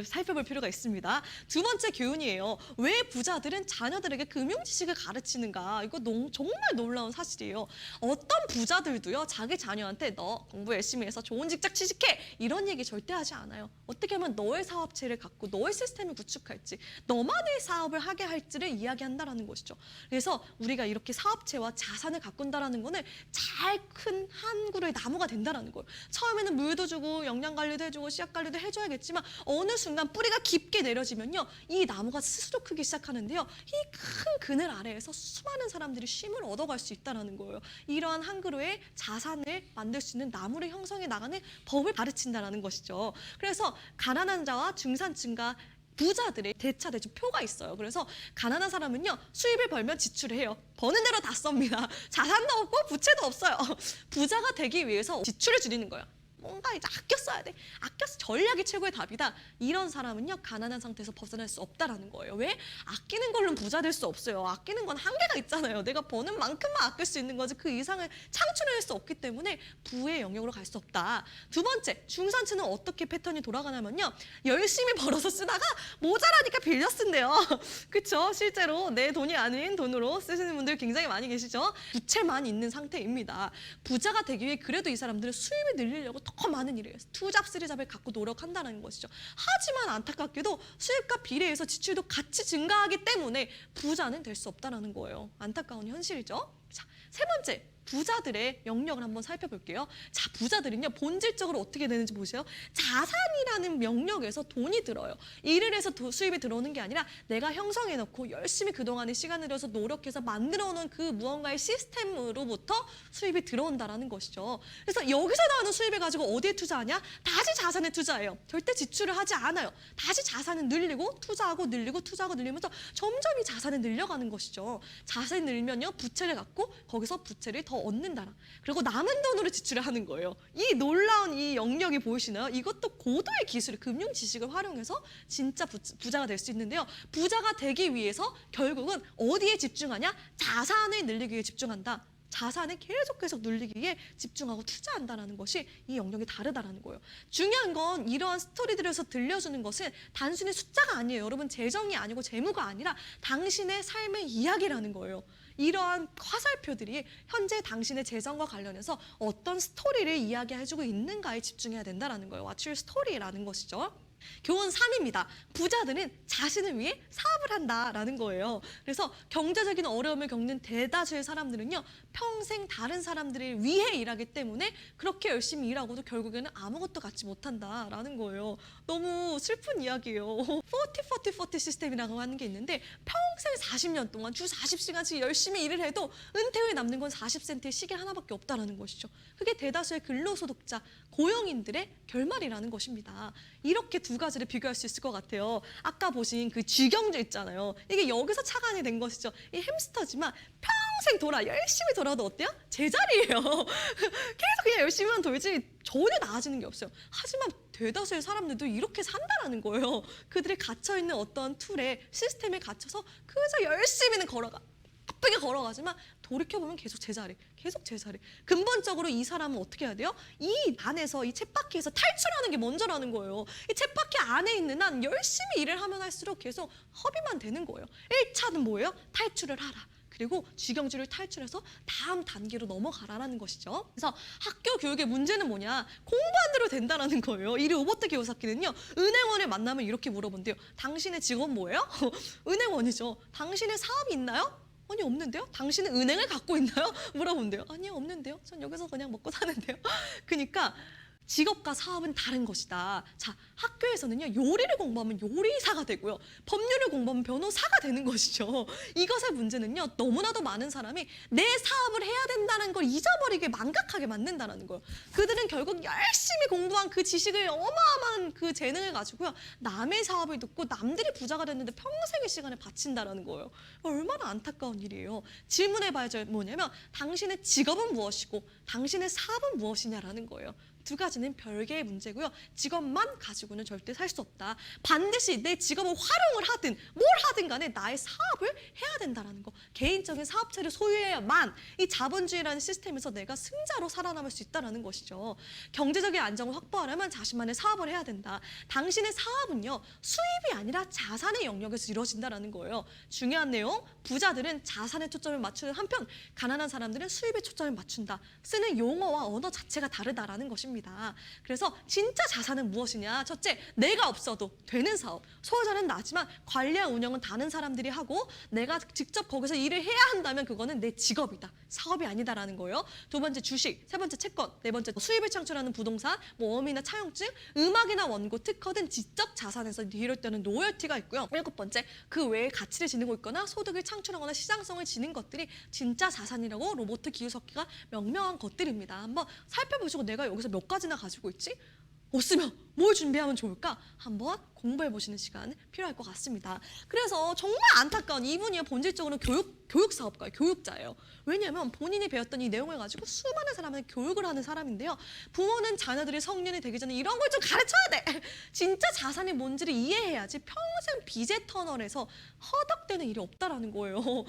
살펴볼 필요가 있습니다. 두 번째 교훈이에요. 왜 부자들은 자녀들에게 금융 지식을 가르치는가? 이거 정말 놀라운 사실이에요. 어떤 부자들도요, 자기 자녀한테 너 공부 열심히 해서 좋은 직장 취직해, 이런 얘기 절대 하지 않아요. 어떻게 하면 너의 사업체를 갖고 너의 시스템을 구축할지, 너만의 사업을 하게 할지를 이야기한다라는 것이죠. 그래서 우리가 이렇게 사업체와 자산을 가꾼다라는 거는 잘 큰 한 그루의 나무가 된다라는 거예요. 처음에는 물도 주고 영양 관리도 해주고 씨앗 관리도 해줘야겠지만 어느 순간 뿌리가 깊게 내려지면요, 이 나무가 스스로 크기 시작하는데요, 이 큰 그늘 아래에서 수많은 사람들이 쉼을 얻어갈 수 있다는 거예요. 이러한 한 그루의 자산을 만들 수 있는 나무를 형성해 나가는 법을 가르친다는 것이죠. 그래서 가난한 자와 중산층과 부자들의 대차 표가 있어요. 그래서 가난한 사람은요, 수입을 벌면 지출을 해요. 버는 대로 다 썹니다. 자산도 없고 부채도 없어요. 부자가 되기 위해서 지출을 줄이는 거예요. 뭔가 이제 아껴 써야 돼. 아껴서 전략이 최고의 답이다. 이런 사람은요, 가난한 상태에서 벗어날 수 없다라는 거예요. 왜? 아끼는 걸로는 부자 될 수 없어요. 아끼는 건 한계가 있잖아요. 내가 버는 만큼만 아낄 수 있는 거지 그 이상을 창출해낼 수 없기 때문에 부의 영역으로 갈 수 없다. 두 번째, 중산층은 어떻게 패턴이 돌아가냐면요, 열심히 벌어서 쓰다가 모자라니까 빌려 쓴대요. 그렇죠? 실제로 내 돈이 아닌 돈으로 쓰시는 분들 굉장히 많이 계시죠? 부채만 있는 상태입니다. 부자가 되기 위해 그래도 이 사람들은 수입을 늘리려고 더 많은 일을 해요. 투잡, 쓰리잡을 갖고 노력한다는 것이죠. 하지만 안타깝게도 수입과 비례해서 지출도 같이 증가하기 때문에 부자는 될 수 없다는 거예요. 안타까운 현실이죠. 자, 세 번째, 부자들의 영역을 한번 살펴볼게요. 자, 부자들은요, 본질적으로 어떻게 되는지 보세요. 자산이라는 영역에서 돈이 들어요. 일을 해서 수입이 들어오는 게 아니라 내가 형성해놓고 열심히 그동안의 시간을 들여서 노력해서 만들어놓은 그 무언가의 시스템으로부터 수입이 들어온다는 것이죠. 그래서 여기서 나오는 수입을 가지고 어디에 투자하냐? 다시 자산에 투자해요. 절대 지출을 하지 않아요. 다시 자산을 늘리고 투자하고 늘리고 투자하고 늘리면서 점점 이 자산을 늘려가는 것이죠. 자산이 늘면요, 부채를 갖고 거기서 부채를 더 얻는다라. 그리고 남은 돈으로 지출을 하는 거예요. 이 놀라운 이 영역이 보이시나요? 이것도 고도의 기술, 금융 지식을 활용해서 진짜 부자가 될 수 있는데요. 부자가 되기 위해서 결국은 어디에 집중하냐? 자산을 늘리기 위해 집중한다. 자산을 계속 늘리기 위해 집중하고 투자한다는 것이 이 영역이 다르다는 거예요. 중요한 건 이러한 스토리들에서 들려주는 것은 단순히 숫자가 아니에요. 여러분, 재정이 아니고 재무가 아니라 당신의 삶의 이야기라는 거예요. 이러한 화살표들이 현재 당신의 재정과 관련해서 어떤 스토리를 이야기해주고 있는가에 집중해야 된다는 거예요. What's your story라는 것이죠. 교훈 3입니다. 부자들은 자신을 위해 사업을 한다라는 거예요. 그래서 경제적인 어려움을 겪는 대다수의 사람들은요, 평생 다른 사람들을 위해 일하기 때문에 그렇게 열심히 일하고도 결국에는 아무것도 갖지 못한다라는 거예요. 너무 슬픈 이야기예요. 40 시스템이라고 하는 게 있는데 평생 40년 동안 주 40시간씩 열심히 일을 해도 은퇴 후에 남는 건 40센트의 시계 하나밖에 없다라는 것이죠. 그게 대다수의 근로소득자, 고용인들의 결말이라는 것입니다. 이렇게 두 가지를 비교할 수 있을 것 같아요. 아까 보신 그 쥐경주 있잖아요. 이게 여기서 착안이 된 것이죠. 이 햄스터지만 평생 열심히 돌아도 어때요? 제자리예요. 계속 그냥 열심히만 돌지 전혀 나아지는 게 없어요. 하지만 대다수의 사람들도 이렇게 산다라는 거예요. 그들이 갇혀있는 어떤 툴에, 시스템에 갇혀서 그저 열심히는 바쁘게 걸어가지만 돌이켜보면 계속 제자리. 근본적으로 이 사람은 어떻게 해야 돼요? 이 안에서, 이 쳇바퀴에서 탈출하는 게 먼저라는 거예요. 이 쳇바퀴 안에 있는 한 열심히 일을 하면 할수록 계속 허비만 되는 거예요. 1차는 뭐예요? 탈출을 하라. 그리고 쥐경주를 탈출해서 다음 단계로 넘어가라는 것이죠. 그래서 학교 교육의 문제는 뭐냐? 공부한 대로 된다라는 거예요. 이 로버트 기요사키는요, 은행원을 만나면 이렇게 물어본대요. 당신의 직업 뭐예요? 은행원이죠. 당신의 사업이 있나요? 아니, 없는데요? 당신은 은행을 갖고 있나요? 물어본대요. 아니요, 없는데요. 전 여기서 그냥 먹고 사는데요. 그러니까 직업과 사업은 다른 것이다. 자, 학교에서는요, 요리를 공부하면 요리사가 되고요, 법률을 공부하면 변호사가 되는 것이죠. 이것의 문제는요, 너무나도 많은 사람이 내 사업을 해야 된다는 걸 잊어버리게 망각하게 만든다는 거예요. 그들은 결국 열심히 공부한 그 지식을, 어마어마한 그 재능을 가지고요, 남의 사업을 듣고 남들이 부자가 됐는데 평생의 시간을 바친다는 거예요. 얼마나 안타까운 일이에요. 질문해봐야죠. 뭐냐면 당신의 직업은 무엇이고 당신의 사업은 무엇이냐라는 거예요. 두 가지는 별개의 문제고요. 직업만 가지고는 절대 살 수 없다. 반드시 내 직업을 활용을 하든 뭘 하든 간에 나의 사업을 해야 된다는 거. 개인적인 사업체를 소유해야만 이 자본주의라는 시스템에서 내가 승자로 살아남을 수 있다는 것이죠. 경제적인 안정을 확보하려면 자신만의 사업을 해야 된다. 당신의 사업은요, 수입이 아니라 자산의 영역에서 이루어진다는 거예요. 중요한 내용, 부자들은 자산에 초점을 맞추는 한편 가난한 사람들은 수입에 초점을 맞춘다. 쓰는 용어와 언어 자체가 다르다라는 것입니다. 그래서 진짜 자산은 무엇이냐? 첫째, 내가 없어도 되는 사업. 소유자는 나지만 관리와 운영은 다른 사람들이 하고 내가 직접 거기서 일을 해야 한다면 그거는 내 직업이다. 사업이 아니다라는 거예요. 두 번째, 주식. 세 번째, 채권. 네 번째, 수입을 창출하는 부동산, 어음이나 차용증, 음악이나 원고, 특허 등 지적 자산에서 비롯되는 로열티가 있고요. 일곱 번째, 그 외에 가치를 지니고 있거나 소득을 창출하거나 시장성을 지닌 것들이 진짜 자산이라고 로버트 기요사키가 명명한 것들입니다. 한번 살펴보시고 내가 여기서 몇 가지나 가지고 있지? 없으면 뭘 준비하면 좋을까? 한번 공부해 보시는 시간 필요할 것 같습니다. 그래서 정말 안타까운 이분이 본질적으로 교육 사업가예요. 교육자예요. 왜냐하면 본인이 배웠던 이 내용을 가지고 수많은 사람을 교육을 하는 사람인데요. 부모는 자녀들이 성년이 되기 전에 이런 걸 좀 가르쳐야 돼. 진짜 자산이 뭔지를 이해해야지 평생 빚의 터널에서 허덕대는 일이 없다라는 거예요. 꼭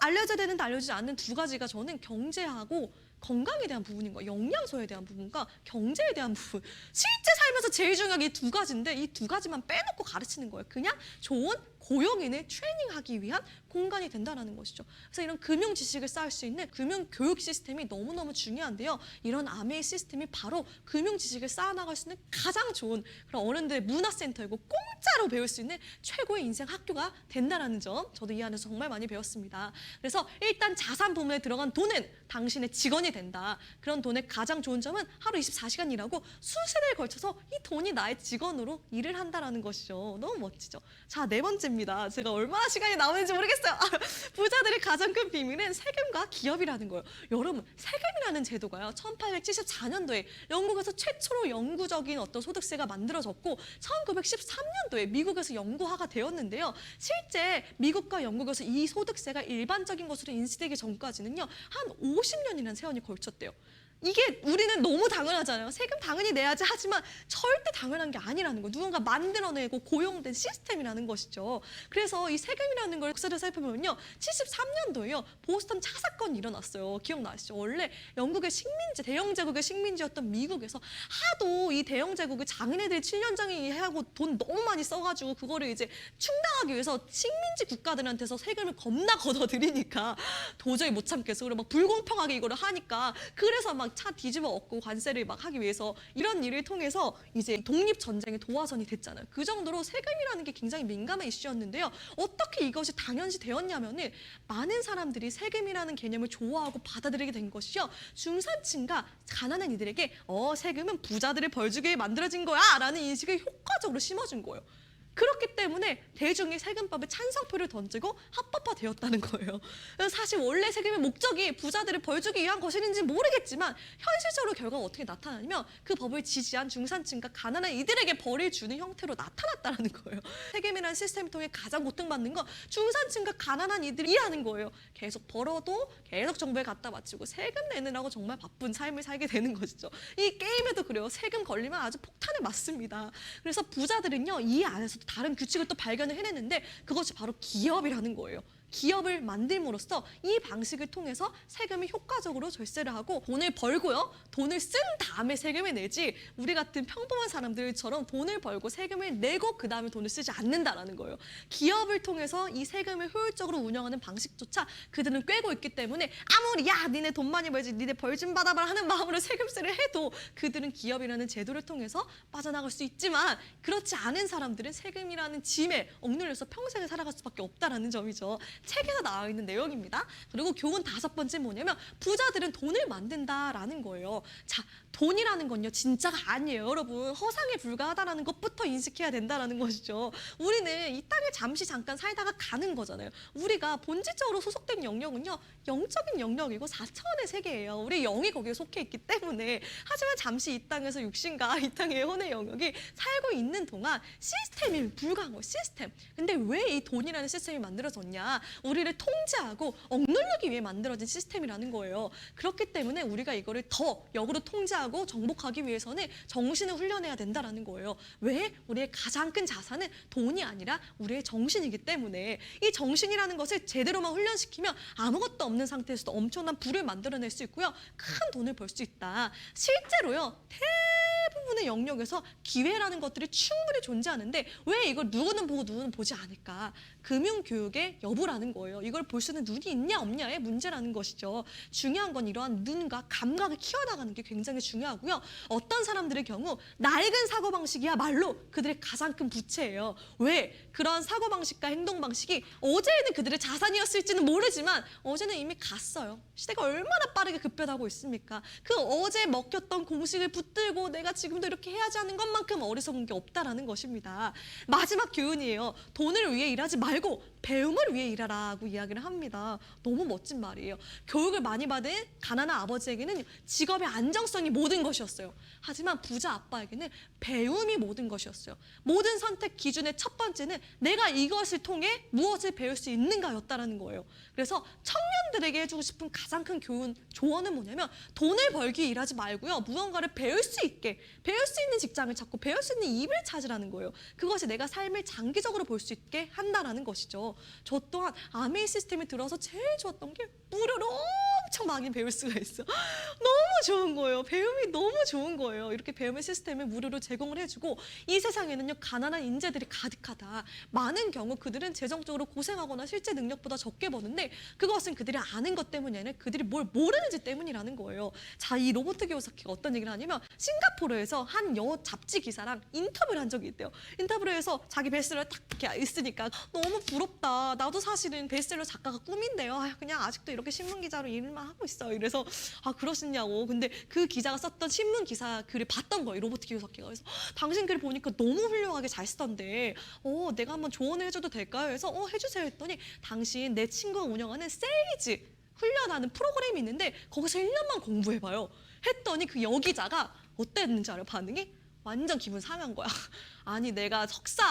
알려져야 되는데 알려지지 않는 두 가지가 저는 경제하고 건강에 대한 부분인 거예요. 영양소에 대한 부분과 경제에 대한 부분. 실제 살면서 제일 중요한 게 이 두 가지인데 이 두 가지만 빼놓고 가르치는 거예요. 그냥 좋은 고용인을 트레이닝하기 위한 공간이 된다는 것이죠. 그래서 이런 금융 지식을 쌓을 수 있는 금융 교육 시스템이 너무너무 중요한데요. 이런 아메이 시스템이 바로 금융 지식을 쌓아나갈 수 있는 가장 좋은 그런 어른들의 문화센터이고 공짜로 배울 수 있는 최고의 인생 학교가 된다는 점 저도 이 안에서 정말 많이 배웠습니다. 그래서 일단 자산 부문에 들어간 돈은 당신의 직원이 된다. 그런 돈의 가장 좋은 점은 하루 24시간 일하고 수시대에 걸쳐서 이 돈이 나의 직원으로 일을 한다는 것이죠. 너무 멋지죠. 자, 네 번째입니다. 제가 얼마나 시간이 남았는지 모르겠어요. 부자들의 가장 큰 비밀은 세금과 기업이라는 거예요. 여러분, 세금이라는 제도가요. 1874년도에 영국에서 최초로 영구적인 어떤 소득세가 만들어졌고 1913년도에 미국에서 영구화가 되었는데요. 실제 미국과 영국에서 이 소득세가 일반적인 것으로 인식되기 전까지는요. 한 50년이라는 세월이 걸쳤대요. 이게 우리는 너무 당연하잖아요. 세금 당연히 내야지 하지만 절대 당연한 게 아니라는 거. 누군가 만들어내고 고용된 시스템이라는 것이죠. 그래서 이 세금이라는 걸 역사를 살펴보면요. 73년도에요. 보스턴 차 사건이 일어났어요. 기억나시죠? 원래 영국의 식민지, 대영 제국의 식민지였던 미국에서 하도 이 대영 제국의 장인애들이 7년 장애하고 돈 너무 많이 써가지고 그거를 이제 충당하기 위해서 식민지 국가들한테서 세금을 겁나 걷어들이니까 도저히 못 참겠어. 그리고 막 불공평하게 이거를 하니까 그래서 막 막 차 뒤집어 엎고 관세를 막 하기 위해서 이런 일을 통해서 이제 독립전쟁의 도화선이 됐잖아요. 그 정도로 세금이라는 게 굉장히 민감한 이슈였는데요. 어떻게 이것이 당연시 되었냐면은 많은 사람들이 세금이라는 개념을 좋아하고 받아들이게 된 것이요. 중산층과 가난한 이들에게 세금은 부자들을 벌주게 만들어진 거야 라는 인식을 효과적으로 심어준 거예요. 그렇기 때문에 대중이 세금법에 찬성표를 던지고 합법화되었다는 거예요. 사실 원래 세금의 목적이 부자들을 벌주기 위한 것인지 모르겠지만 현실적으로 결과가 어떻게 나타나냐면 그 법을 지지한 중산층과 가난한 이들에게 벌을 주는 형태로 나타났다는 거예요. 세금이라는 시스템을 통해 가장 고통받는 건 중산층과 가난한 이들이라는 거예요. 계속 벌어도 계속 정부에 갖다 바치고 세금 내느라고 정말 바쁜 삶을 살게 되는 것이죠. 이 게임에도 그래요. 세금 걸리면 아주 폭탄을 맞습니다. 그래서 부자들은요, 이 안에서도 다른 규칙을 또 발견을 해냈는데 그것이 바로 기업이라는 거예요. 기업을 만들므로써 이 방식을 통해서 세금을 효과적으로 절세를 하고 돈을 벌고요. 돈을 쓴 다음에 세금을 내지 우리 같은 평범한 사람들처럼 돈을 벌고 세금을 내고 그 다음에 돈을 쓰지 않는다라는 거예요. 기업을 통해서 이 세금을 효율적으로 운영하는 방식조차 그들은 꿰고 있기 때문에 아무리 야 니네 돈 많이 벌지 니네 벌 좀 받아봐라 하는 마음으로 세금세를 해도 그들은 기업이라는 제도를 통해서 빠져나갈 수 있지만 그렇지 않은 사람들은 세금이라는 짐에 억눌려서 평생을 살아갈 수밖에 없다라는 점이죠. 책에서 나와 있는 내용입니다. 그리고 교훈 5번째 뭐냐면 부자들은 돈을 만든다라는 거예요. 자, 돈이라는 건요 진짜가 아니에요. 여러분 허상에 불과하다라는 것부터 인식해야 된다라는 것이죠. 우리는 이 땅에 잠깐 살다가 가는 거잖아요. 우리가 본질적으로 소속된 영역은요 영적인 영역이고 4차원의 세계예요. 우리 영이 거기에 속해 있기 때문에 하지만 잠시 이 땅에서 육신과 이 땅의 혼의 영역이 살고 있는 동안 시스템이 불가한 거예요. 시스템. 근데 왜 이 돈이라는 시스템이 만들어졌냐? 우리를 통제하고 억누르기 위해 만들어진 시스템이라는 거예요. 그렇기 때문에 우리가 이거를 더 역으로 통제하고 정복하기 위해서는 정신을 훈련해야 된다는 거예요. 왜? 우리의 가장 큰 자산은 돈이 아니라 우리의 정신이기 때문에 이 정신이라는 것을 제대로만 훈련시키면 아무것도 없는 상태에서도 엄청난 부를 만들어낼 수 있고요. 큰 돈을 벌 수 있다. 실제로요. 대부분의 영역에서 기회라는 것들이 충분히 존재하는데 왜 이걸 누구는 보고 누구는 보지 않을까? 금융교육의 여부라는 거예요. 이걸 볼 수 있는 눈이 있냐 없냐의 문제라는 것이죠. 중요한 건 이러한 눈과 감각을 키워나가는 게 굉장히 중요하고요. 어떤 사람들의 경우 낡은 사고방식이야말로 그들의 가장 큰 부채예요. 왜? 그런 사고방식과 행동방식이 어제는 그들의 자산이었을지는 모르지만 어제는 이미 갔어요. 시대가 얼마나 빠르게 급변하고 있습니까? 그 어제 먹혔던 공식을 붙들고 내가 지금도 이렇게 해야지 하는 것만큼 어리석은 게 없다라는 것입니다. 마지막 교훈이에요. 돈을 위해 일하지 말고 배움을 위해 일하라고 이야기를 합니다. 너무 멋진 말이에요. 교육을 많이 받은 가난한 아버지에게는 직업의 안정성이 모든 것이었어요. 하지만 부자 아빠에게는 배움이 모든 것이었어요. 모든 선택 기준의 첫 번째는 내가 이것을 통해 무엇을 배울 수 있는가였다라는 거예요. 그래서 청년들에게 해주고 싶은 가장 큰 교훈, 조언은 뭐냐면 돈을 벌기 일하지 말고요. 무언가를 배울 수 있게, 배울 수 있는 직장을 찾고 배울 수 있는 입을 찾으라는 거예요. 그것이 내가 삶을 장기적으로 볼 수 있게 한다라는 것이죠. 저 또한 아메이 시스템에 들어서 제일 좋았던 게 무료로 엄청 많이 배울 수가 있어. 너무 좋은 거예요. 배움이 너무 좋은 거예요. 이렇게 배움의 시스템을 무료로 제공을 해주고 이 세상에는요 가난한 인재들이 가득하다. 많은 경우 그들은 재정적으로 고생하거나 실제 능력보다 적게 버는데 그것은 그들이 아는 것 때문이 아니라 그들이 뭘 모르는지 때문이라는 거예요. 자, 이 로버트 기요사키가 어떤 얘기를 하냐면 싱가포르에서 한 영어 잡지 기사랑 인터뷰를 한 적이 있대요. 인터뷰를 해서 자기 베스트셀러 딱 이렇게 있으니까 너무 부럽다. 나도 사실은 베스트셀러 작가가 꿈인데요. 그냥 아직도 이렇게 신문 기자로 일만 하고 있어요. 이래서 그러시냐고. 근데 그 기자가 썼던 신문 기사 글을 봤던 거예요. 로버트 기요사키가. 그래서 당신 글 보니까 너무 훌륭하게 잘 쓰던데 내가 한번 조언을 해줘도 될까요? 그래서 해주세요 했더니 당신 내 친구가 운영하는 세일즈 훈련하는 프로그램이 있는데 거기서 1년만 공부해봐요. 했더니 그 여기자가 어땠는지 알아요? 반응이? 완전 기분 상한 거야. 아니 내가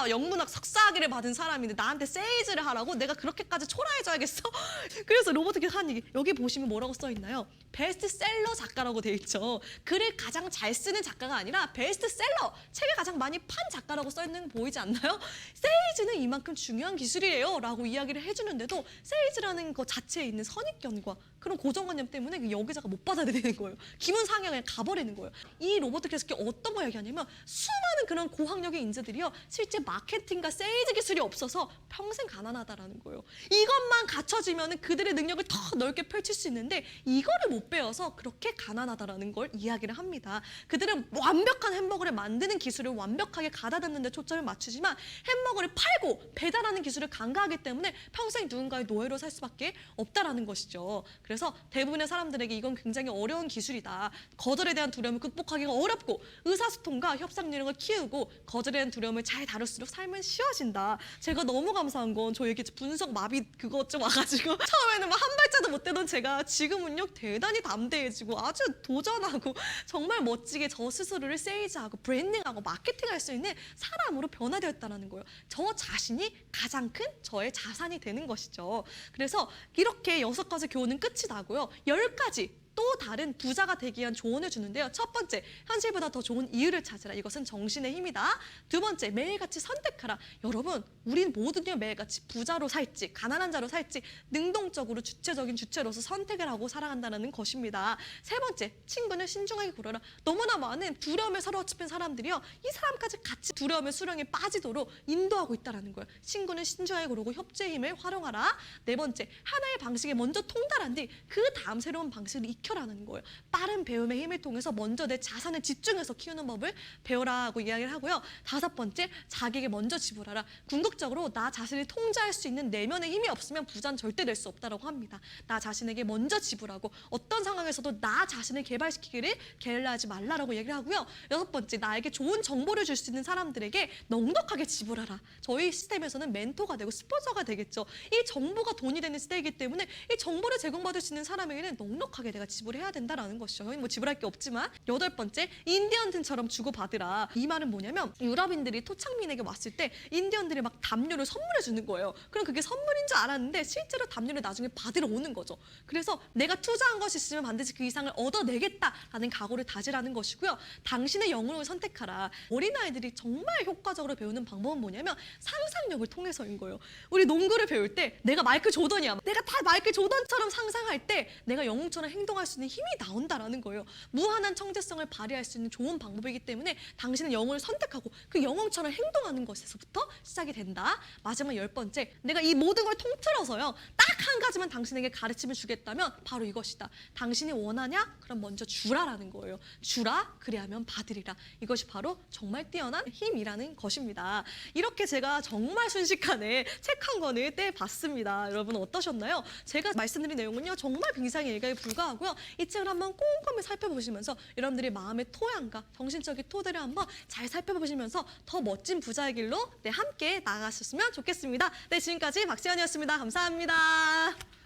영문학 석사학위를 받은 사람인데 나한테 세일즈를 하라고? 내가 그렇게까지 초라해져야겠어? 그래서 로버트 기요사키 한 얘기 여기 보시면 뭐라고 써 있나요? 베스트셀러 작가라고 돼 있죠. 글을 가장 잘 쓰는 작가가 아니라 베스트셀러, 책을 가장 많이 판 작가라고 써 있는 거 보이지 않나요? 세일즈는 이만큼 중요한 기술이에요 라고 이야기를 해주는데도 세일즈라는 것 자체에 있는 선입견과 그런 고정관념 때문에 그 여기자가 못 받아들이는 거예요. 기분 상해 그냥 가버리는 거예요. 이 로버트 기요사키 어떤 거 얘기하냐면 수많은 그런 고학력의 대부분의 인재들이요, 실제 마케팅과 세일즈 기술이 없어서 평생 가난하다라는 거예요. 이것만 갖춰지면 그들의 능력을 더 넓게 펼칠 수 있는데 이거를 못 배워서 그렇게 가난하다라는 걸 이야기를 합니다. 그들은 완벽한 햄버거를 만드는 기술을 완벽하게 가다듬는 데 초점을 맞추지만 햄버거를 팔고 배달하는 기술을 간과하기 때문에 평생 누군가의 노예로 살 수밖에 없다라는 것이죠. 그래서 대부분의 사람들에게 이건 굉장히 어려운 기술이다. 거절에 대한 두려움을 극복하기가 어렵고 의사소통과 협상 능력을 키우고 거절에 대한 두려움을 잘 다룰수록 삶은 쉬워진다. 제가 너무 감사한 건 저에게 분석 마비 그거 좀 와가지고 처음에는 막 한 발자도 못 떼던 제가 지금은요 대단히 담대해지고 아주 도전하고 정말 멋지게 저 스스로를 세일즈하고 브랜딩하고 마케팅할 수 있는 사람으로 변화되었다는 거예요. 저 자신이 가장 큰 저의 자산이 되는 것이죠. 그래서 이렇게 6가지 교훈은 끝이 나고요. 10가지 또 다른 부자가 되기 위한 조언을 주는데요. 첫 번째, 현실보다 더 좋은 이유를 찾으라. 이것은 정신의 힘이다. 두 번째, 매일같이 선택하라. 여러분, 우린 모두요 매일같이 부자로 살지 가난한 자로 살지 능동적으로 주체적인 주체로서 선택을 하고 살아간다는 것입니다. 세 번째, 친구는 신중하게 고르라. 너무나 많은 두려움에 사로잡힌 사람들이요, 이 사람까지 같이 두려움의 수렁에 빠지도록 인도하고 있다는 거예요. 친구는 신중하게 고르고 협조의 힘을 활용하라. 네 번째, 하나의 방식에 먼저 통달한 뒤 그 다음 새로운 방식을 익혀라는 거예요. 빠른 배움의 힘을 통해서 먼저 내 자산을 집중해서 키우는 법을 배워라고 이야기를 하고요. 다섯 번째, 자기에게 먼저 지불하라. 궁극적으로 나 자신을 통제할 수 있는 내면의 힘이 없으면 부자는 절대 될 수 없다고 합니다. 나 자신에게 먼저 지불하고 어떤 상황에서도 나 자신을 개발시키기를 게을러하지 말라라고 얘기를 하고요. 여섯 번째, 나에게 좋은 정보를 줄 수 있는 사람들에게 넉넉하게 지불하라. 저희 시스템에서는 멘토가 되고 스폰서가 되겠죠. 이 정보가 돈이 되는 시대이기 때문에 이 정보를 제공받을 수 있는 사람에게는 넉넉하게 내가 지불해야 된다라는 것이죠. 뭐 지불할 게 없지만. 여덟 번째, 인디언들처럼 주고받으라. 이 말은 뭐냐면 유럽인들이 토착민에게 왔을 때 인디언들이 막 담요를 선물해 주는 거예요. 그럼 그게 선물인 줄 알았는데 실제로 담요를 나중에 받으러 오는 거죠. 그래서 내가 투자한 것이 있으면 반드시 그 이상을 얻어내겠다라는 각오를 다지라는 것이고요. 당신의 영혼을 선택하라. 어린아이들이 정말 효과적으로 배우는 방법은 뭐냐면 상상력을 통해서인 거예요. 우리 농구를 배울 때 내가 마이클 조던이야. 내가 다 마이클 조던처럼 상상할 때 내가 영웅처럼 행동할 수 있는 힘이 나온다라는 거예요. 무한한 청재성을 발휘할 수 있는 좋은 방법이기 때문에 당신은 영웅을 선택하고 그 영웅처럼 행동하는 것에서부터 시작이 된다. 마지막 10번째, 내가 이 모든 걸 통틀어서요, 딱 한 가지만 당신에게 가르침을 주겠다면 바로 이것이다. 당신이 원하냐? 그럼 먼저 주라라는 거예요. 주라, 그리하면 받으리라. 이것이 바로 정말 뛰어난 힘이라는 것입니다. 이렇게 제가 정말 순식간에 책 한 권을 떼봤습니다. 여러분 어떠셨나요? 제가 말씀드린 내용은요, 정말 빙상의 일가에 불과하고요. 이 책을 한번 꼼꼼히 살펴보시면서 여러분들의 마음의 토양과 정신적인 토대를 한번 잘 살펴보시면서 더 멋진 부자의 길로 함께 나아가셨으면 좋겠습니다. 네, 지금까지 박지연이었습니다. 감사합니다.